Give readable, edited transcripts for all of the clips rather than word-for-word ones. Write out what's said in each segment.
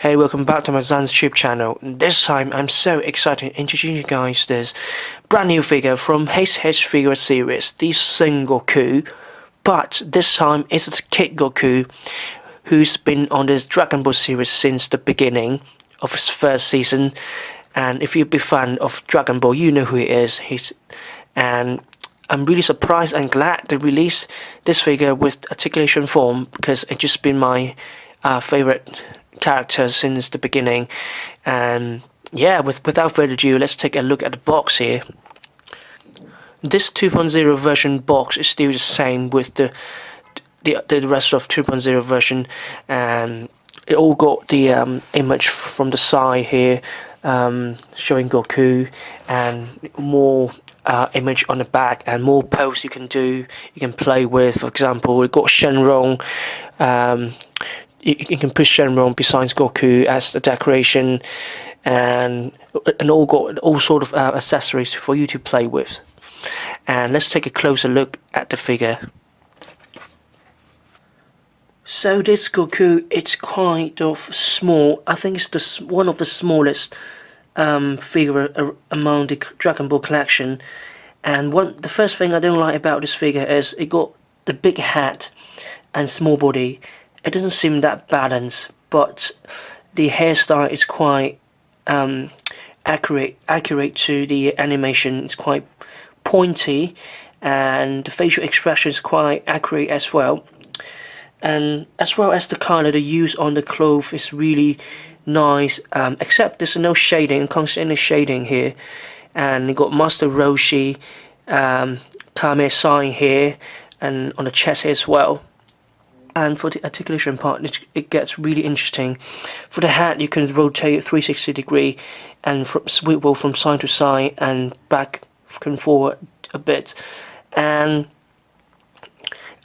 Hey, welcome back to my Zans.W.Y channel. This time I'm so excited to introduce you guys this brand new figure from S.H.Figuarts series, the Son Goku. But this time it's the Kid Goku, who's been on this Dragon Ball series since the beginning of his first season. And if you're a big fan of Dragon Ball, you know who he is. And I'm really surprised and glad they released this figure with articulation form, because it's just been my favorite character since the beginning. And yeah, without further ado, let's take a look at the box here. This 2.0 version box is still the same with the rest of 2.0 version, and it all got the image from the side here, showing Goku, and more image on the back, and more poses you can do, you can play with. For example, we've got Shenron. You can push Shenron besides Goku as the decoration, and all got all sort of accessories for you to play with. And let's take a closer look at the figure. So this Goku, it's kind of small. I think it's one of the smallest figure among the Dragon Ball collection. And the first thing I don't like about this figure is it got the big hat and small body. It doesn't seem that balanced, but the hairstyle is quite accurate to the animation. It's quite pointy, and the facial expression is quite accurate as well. And as well as the color they use on the clothes is really nice, except there's no shading, constant shading here. And you got Master Roshi, Kame sign here, and on the chest here as well. And for the articulation part, it gets really interesting. For the hat, you can rotate it 360 degree and swivel from side to side and back and forward a bit. And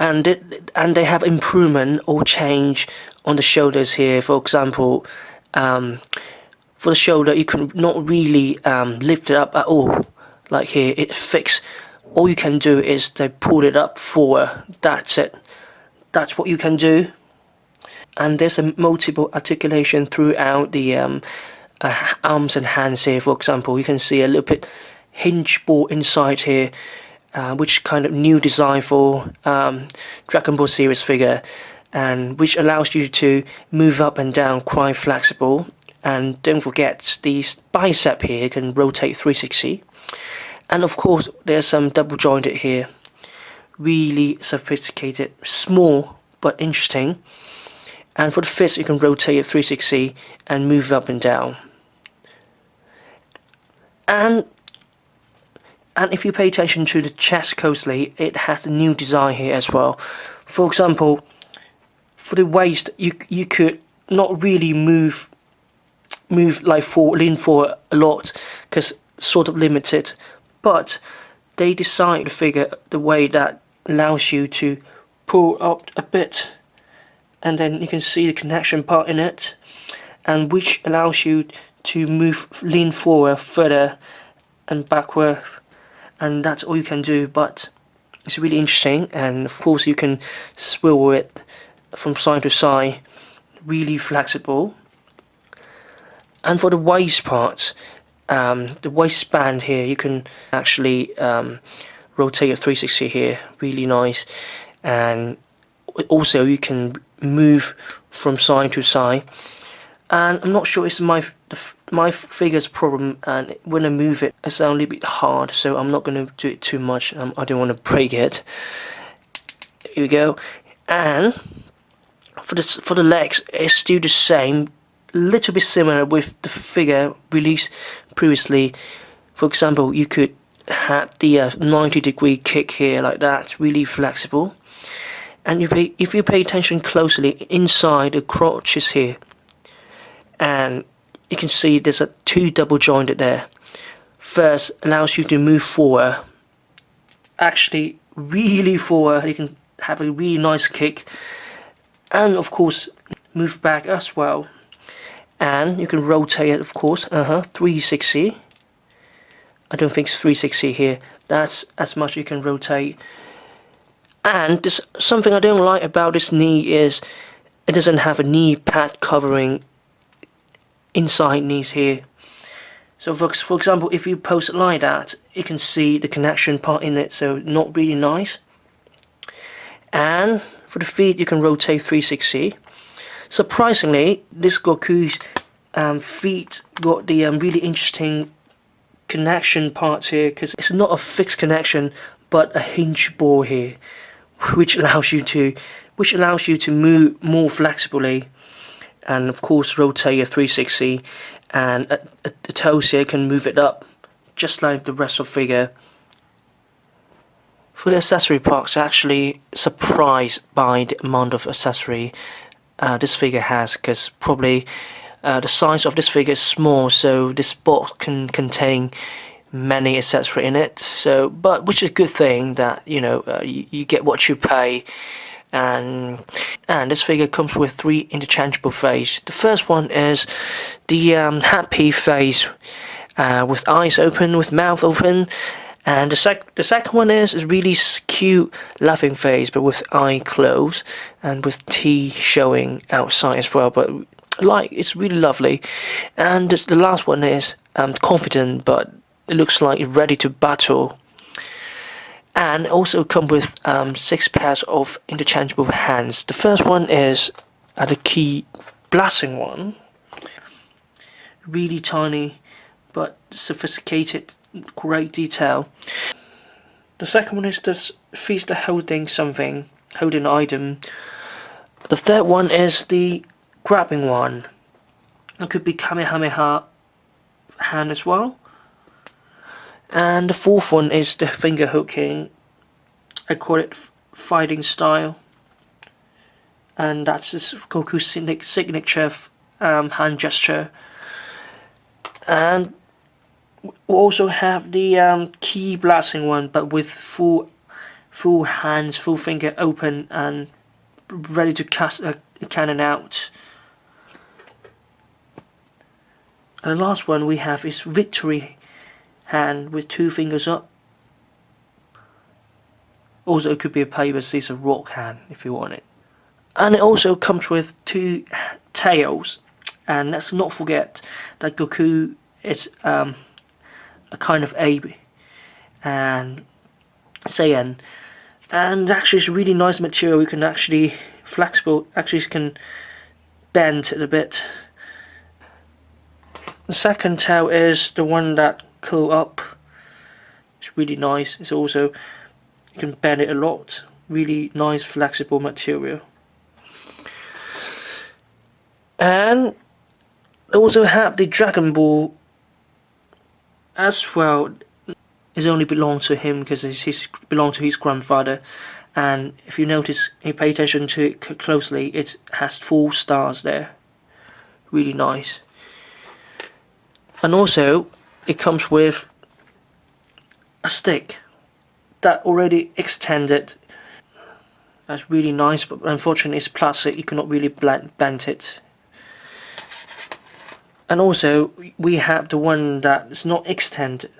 they have improvement or change on the shoulders here. For example, for the shoulder, you can not really lift it up at all. Like here, it's fixed. All you can do is they pull it up forward. That's it. That's what you can do. And there's a multiple articulation throughout the arms and hands here. For example, you can see a little bit hinge ball inside here, which kind of new design for Dragon Ball series figure, and which allows you to move up and down quite flexible. And don't forget these bicep here, you can rotate 360. And of course there's some double jointed here. Really sophisticated, small but interesting. And for the fist, you can rotate it 360 and move up and down. And if you pay attention to the chest closely, it has a new design here as well. For example, for the waist, you could not really move like lean forward a lot, because sort of limited. But they designed the figure the way that allows you to pull up a bit, and then you can see the connection part in it, and which allows you to lean forward further and backward, and that's all you can do. But it's really interesting, and of course you can swivel it from side to side, really flexible. And for the waist part, the waistband here, you can actually rotate a 360 here, really nice. And also you can move from side to side. And I'm not sure it's my figure's problem, and when I move it, it's a little bit hard, so I'm not going to do it too much. I don't want to break it. Here we go. And for the legs, it's still the same, a little bit similar with the figure released previously. For example, you could have the 90-degree kick here, like that, really flexible. And if you pay attention closely, inside the crotches here, and you can see there's two double jointed there. First, allows you to move forward, actually really forward. You can have a really nice kick, and of course move back as well. And you can rotate it, of course, 360. I don't think it's 360 here. That's as much you can rotate. And there's something I don't like about this knee is it doesn't have a knee pad covering inside knees here. So for example, if you pose it like that, you can see the connection part in it, so not really nice. And for the feet, you can rotate 360. Surprisingly, this Goku's feet got the really interesting connection parts here, because it's not a fixed connection but a hinge ball here, which allows you to move more flexibly, and of course rotate your 360, and the toes here can move it up just like the rest of the figure. For the accessory parts, I'm actually surprised by the amount of accessory this figure has, because probably the size of this figure is small, so this box can contain many accessories in it. So, but which is a good thing that you get what you pay. And this figure comes with 3 interchangeable faces. The first one is the happy face with eyes open, with mouth open. And the second one is really cute laughing face, but with eye closed and with teeth showing outside as well. But like, it's really lovely. And the last one is confident, but it looks like it's ready to battle. And also come with 6 pairs of interchangeable hands. The first one is the key blasting one, really tiny but sophisticated. Great detail. The second one is the feet holding something, holding an item. The third one is the grabbing one. It could be Kamehameha hand as well. And the fourth one is the finger hooking. I call it fighting style. And that's this Goku's signature hand gesture. And we also have the key blasting one, but with full hands, full finger open and ready to cast a cannon out. And the last one we have is victory hand with 2 fingers up. Also, it could be a paper scissor rock hand if you want it. And it also comes with 2 tails. And let's not forget that Goku is a kind of ape and saiyan, and actually it's a really nice material. You can actually flexible, actually can bend it a bit. The second tail is the one that curl up. It's really nice. It's also, you can bend it a lot. Really nice flexible material. And I also have the Dragon Ball as well. It only belongs to him because it belongs to his grandfather. And if you notice, you pay attention to it closely, it has 4 stars there. Really nice. And also, it comes with a stick that already extended. That's really nice, but unfortunately it's plastic, you cannot really bend it. And also, we have the one that is not extended,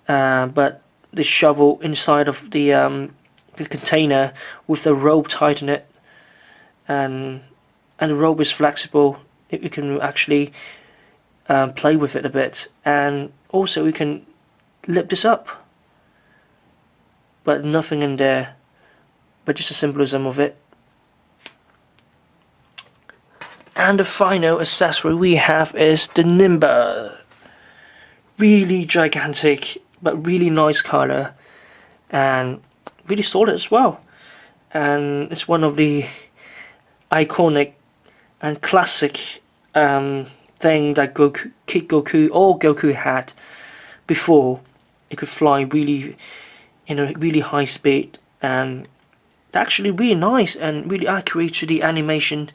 but the shovel inside of the container with the rope tied in it, and the rope is flexible. You can actually play with it a bit, and also we can lift this up, but nothing in there, but just a symbolism of it. And the final accessory we have is the Nimba. Really gigantic, but really nice color, and really solid as well. And it's one of the iconic and classic thing that Kid Goku or Goku had before. It could fly really in a really high speed, and actually really nice and really accurate to the animation.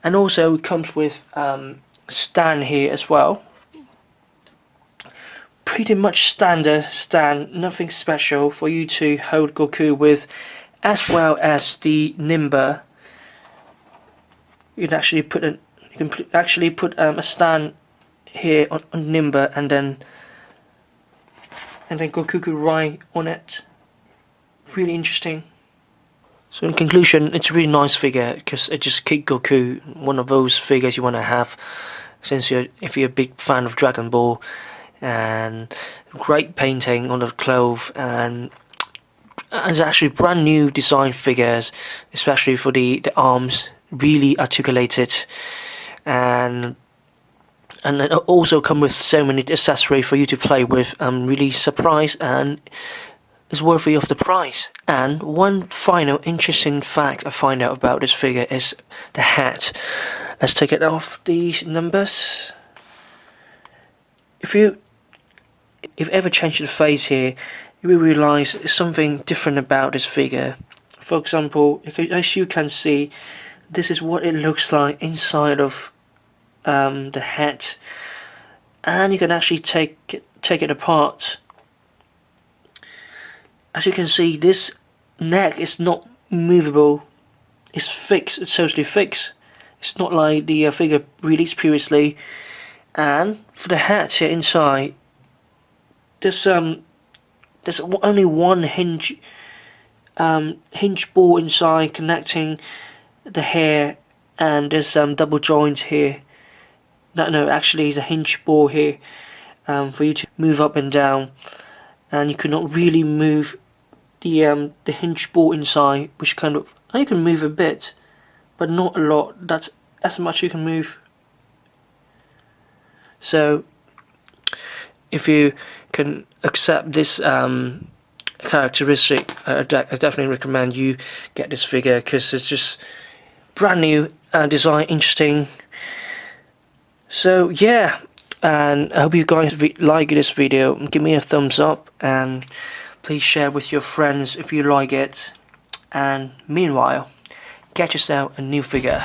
And also it comes with stand here as well. Pretty much standard stand, nothing special for you to hold Goku with, as well as the Nimba. You can actually put a stand here on Nimba, and then Goku could ride on it. Really interesting. So in conclusion, it's a really nice figure because it just Kid Goku, one of those figures you want to have, since if you're a big fan of Dragon Ball, and great painting on the clothes, and it's actually brand new design figures, especially for the arms, really articulated, and it also come with so many accessories for you to play with. I'm really surprised, and is worthy of the price. And one final interesting fact I find out about this figure is the hat. Let's take it off these numbers. If ever change the face here, you will realise there's something different about this figure. For example, as you can see, this is what it looks like inside of the hat, and you can actually take it apart. As you can see, this neck is not movable. It's fixed. It's totally fixed. It's not like the figure released previously. And for the hat here inside, there's only one hinge ball inside connecting the hair, and there's double joints here. No, actually, it's a hinge ball here for you to move up and down, and you cannot really move the hinge ball inside, which kind of, you can move a bit, but not a lot. That's as much you can move. So if you can accept this characteristic, I definitely recommend you get this figure, because it's just brand new design, interesting. So yeah, and I hope you guys like this video. Give me a thumbs up, and please share with your friends if you like it. And meanwhile, get yourself a new figure.